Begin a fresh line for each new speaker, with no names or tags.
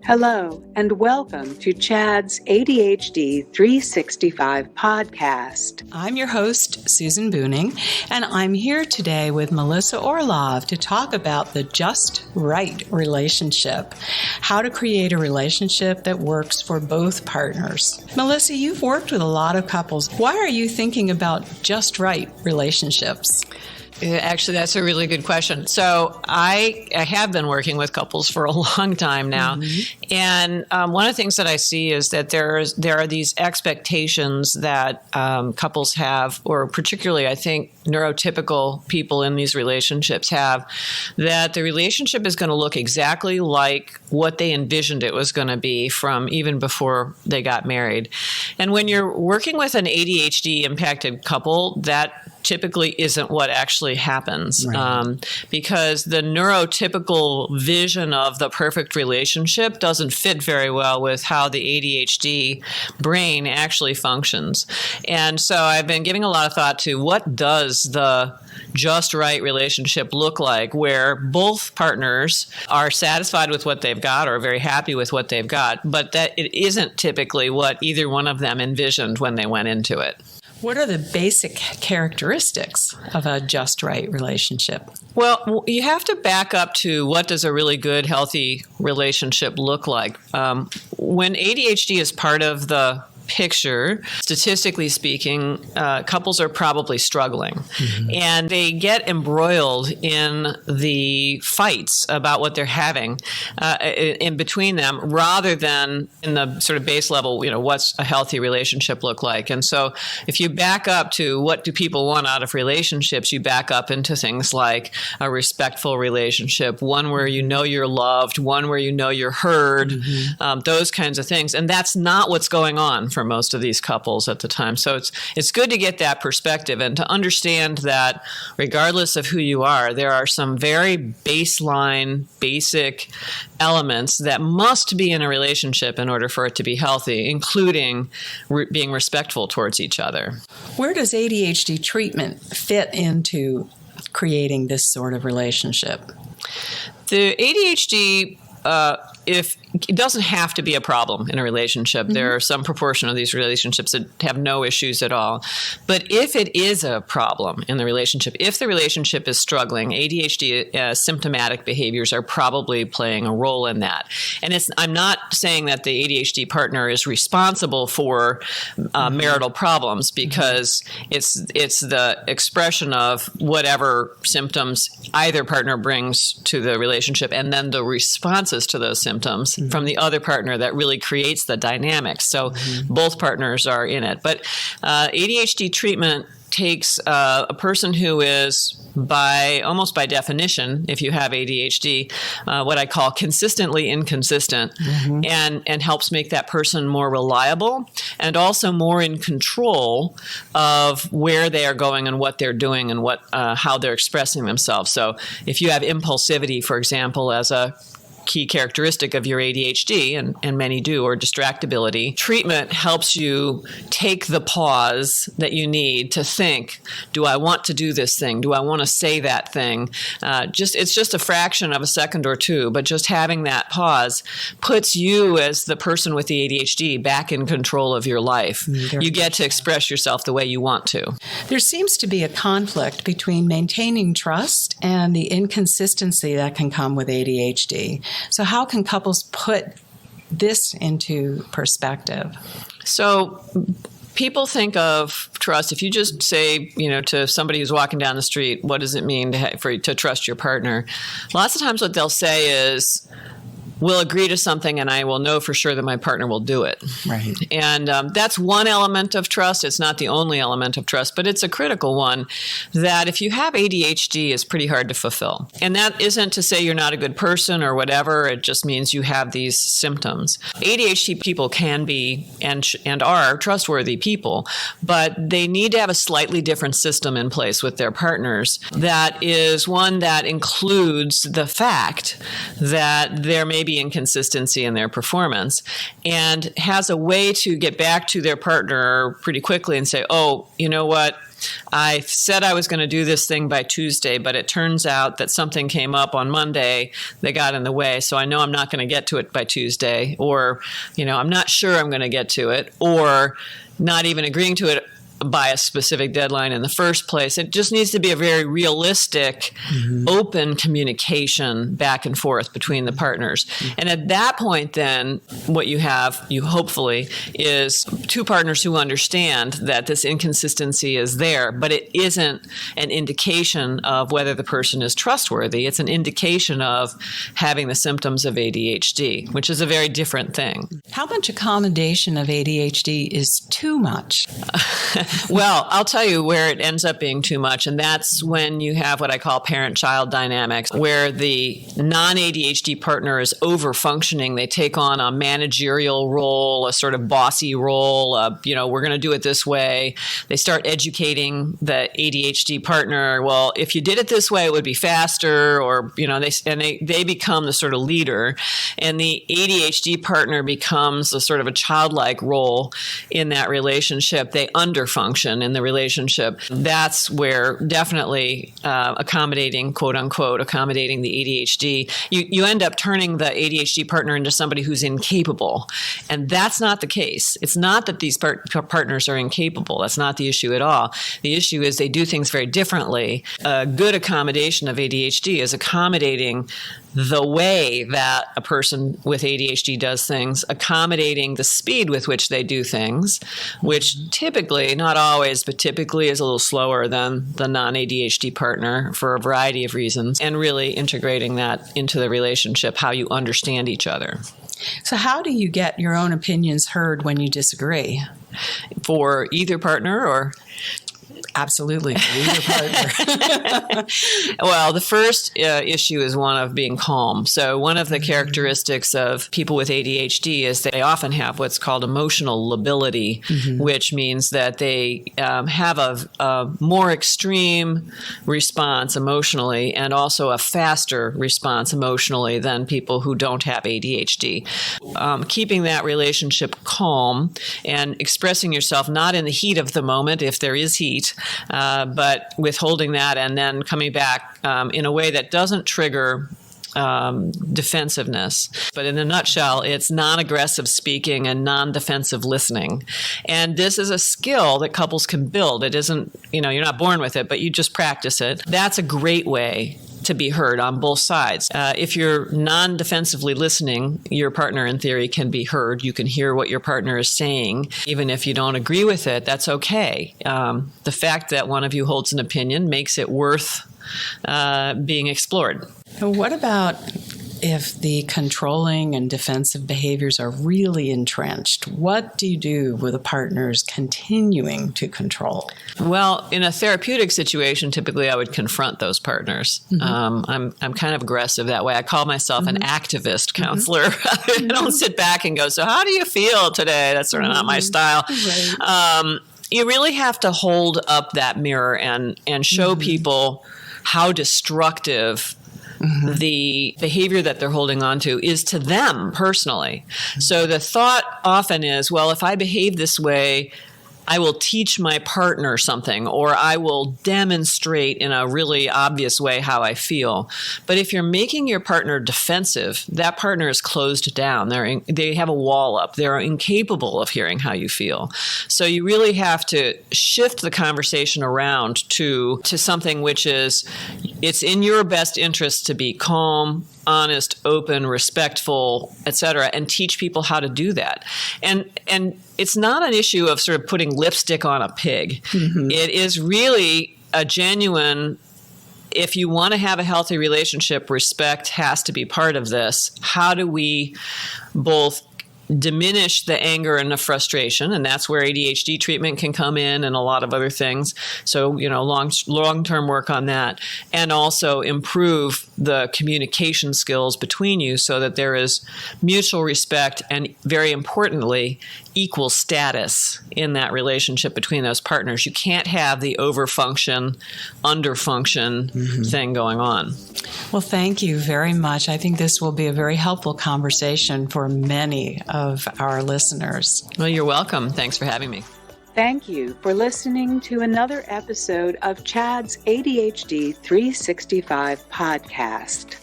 Hello, and welcome to Chad's ADHD 365 podcast.
I'm your host, Susan Booning, and I'm here today with Melissa Orlov to talk about the just right relationship, how to create a relationship that works for both partners. Melissa, you've worked with a lot of couples. Why are you thinking about just right relationships?
Actually, that's a really good question. So I have been working with couples for a long time now. Mm-hmm. And one of the things that I see is that there are these expectations that couples have, or particularly I think neurotypical people in these relationships have, that the relationship is going to look exactly like what they envisioned it was going to be from even before they got married. And when you're working with an ADHD impacted couple, that typically isn't what actually happens, right. Because the neurotypical vision of the perfect relationship doesn't fit very well with how the ADHD brain actually functions. And so I've been giving a lot of thought to what does the just right relationship look like, where both partners are satisfied with what they've got or very happy with what they've got, but that it isn't typically what either one of them envisioned when they went into it.
What are the basic characteristics of a just right relationship?
Well, you have to back up to what does a really good, healthy relationship look like. When ADHD is part of the picture, statistically speaking, couples are probably struggling. Mm-hmm. And they get embroiled in the fights about what they're having in between them, rather than in the sort of base level, what's a healthy relationship look like? And so if you back up to what do people want out of relationships, you back up into things like a respectful relationship, one where you know you're loved, one where you know you're heard, mm-hmm. Those kinds of things. And that's not what's going on for most of these couples at the time. So it's good to get that perspective and to understand that regardless of who you are, there are some very baseline, basic elements that must be in a relationship in order for it to be healthy, including being respectful towards each other.
Where does ADHD treatment fit into creating this sort of relationship?
The ADHD if it doesn't have to be a problem in a relationship. Mm-hmm. There are some proportion of these relationships that have no issues at all. But if it is a problem in the relationship, if the relationship is struggling, ADHD symptomatic behaviors are probably playing a role in that. And I'm not saying that the ADHD partner is responsible for marital problems, because it's the expression of whatever symptoms either partner brings to the relationship, and then the responses to those symptoms from the other partner that really creates the dynamics. So both partners are in it. But ADHD treatment takes a person who is, almost by definition, if you have ADHD, what I call consistently inconsistent, and helps make that person more reliable and also more in control of where they are going and what they're doing and how they're expressing themselves. So if you have impulsivity, for example, as a key characteristic of your ADHD, and many do, or distractibility, treatment helps you take the pause that you need to think, do I want to do this thing? Do I want to say that thing? It's just a fraction of a second or two, but just having that pause puts you as the person with the ADHD back in control of your life. You get to express yourself the way you want to.
There seems to be a conflict between maintaining trust and the inconsistency that can come with ADHD. So how can couples put this into perspective? So
people think of trust. If you just say, to somebody who's walking down the street, what does it mean to trust your partner? Lots of times what they'll say is, we'll agree to something and I will know for sure that my partner will do it.
Right.
And that's one element of trust. It's not the only element of trust, but it's a critical one that if you have ADHD is pretty hard to fulfill. And that isn't to say you're not a good person or whatever. It just means you have these symptoms. ADHD people can be and are trustworthy people, but they need to have a slightly different system in place with their partners. That is one that includes the fact that there may be be inconsistency in their performance, and has a way to get back to their partner pretty quickly and say, oh, you know what? I said I was going to do this thing by Tuesday, but it turns out that something came up on Monday that got in the way. So I know I'm not going to get to it by Tuesday, or, I'm not sure I'm going to get to it, or not even agreeing to it by a specific deadline in the first place. It just needs to be a very realistic, open communication back and forth between the partners. And at that point, then, what you hopefully, is two partners who understand that this inconsistency is there, but it isn't an indication of whether the person is trustworthy. It's an indication of having the symptoms of ADHD, which is a very different thing.
How much accommodation of ADHD is too much?
Well, I'll tell you where it ends up being too much, and that's when you have what I call parent-child dynamics, where the non-ADHD partner is over-functioning. They take on a managerial role, a sort of bossy role, we're going to do it this way. They start educating the ADHD partner. Well, if you did it this way, it would be faster, or, they become the sort of leader, and the ADHD partner becomes a sort of a childlike role in that relationship. They underfunction in the relationship. That's where definitely accommodating, quote unquote, accommodating the ADHD, you end up turning the ADHD partner into somebody who's incapable. And that's not the case. It's not that these partners are incapable. That's not the issue at all. The issue is they do things very differently. A good accommodation of ADHD is accommodating the way that a person with ADHD does things, accommodating the speed with which they do things, which typically, not always, but typically is a little slower than the non-ADHD partner for a variety of reasons, and really integrating that into the relationship, how you understand each other.
So how do you get your own opinions heard when you disagree?
For either partner, or?
Absolutely, for either partner.
Well, the first issue is one of being calm. So one of the characteristics of people with ADHD is that they often have what's called emotional lability, which means that they have a more extreme response emotionally, and also a faster response emotionally than people who don't have ADHD. Keeping that relationship calm and expressing yourself not in the heat of the moment, if there is heat, but withholding that and then coming back in a way that doesn't trigger defensiveness. But in a nutshell, it's non-aggressive speaking and non-defensive listening. And this is a skill that couples can build. It isn't, you're not born with it, but you just practice it. That's a great way to be heard on both sides. If you're non-defensively listening, your partner, in theory, can be heard. You can hear what your partner is saying. Even if you don't agree with it, that's okay. The fact that one of you holds an opinion makes it worth being explored.
What about if the controlling and defensive behaviors are really entrenched? What do you do with a partner's continuing to control?
Well, in a therapeutic situation, typically I would confront those partners. I'm kind of aggressive that way. I call myself an activist counselor. I don't sit back and go, so how do you feel today? That's sort of not my style. Right. You really have to hold up that mirror and show people how destructive the behavior that they're holding on to is to them personally. So the thought often is, well, if I behave this way, I will teach my partner something, or I will demonstrate in a really obvious way how I feel. But if you're making your partner defensive, that partner is closed down. They have a wall up. They're incapable of hearing how you feel. So you really have to shift the conversation around to something which is, it's in your best interest to be calm, honest, open, respectful, etc., and teach people how to do that. And it's not an issue of sort of putting lipstick on a pig. It is really a genuine, if you want to have a healthy relationship, respect has to be part of this. How do we both diminish the anger and the frustration, and that's where ADHD treatment can come in and a lot of other things. So, long-term work on that, and also improve the communication skills between you so that there is mutual respect and, very importantly, equal status in that relationship between those partners. You can't have the overfunction, underfunction thing going on.
Well, thank you very much. I think this will be a very helpful conversation for many of our listeners.
Well, you're welcome. Thanks for having me.
Thank you for listening to another episode of Chad's ADHD 365 podcast.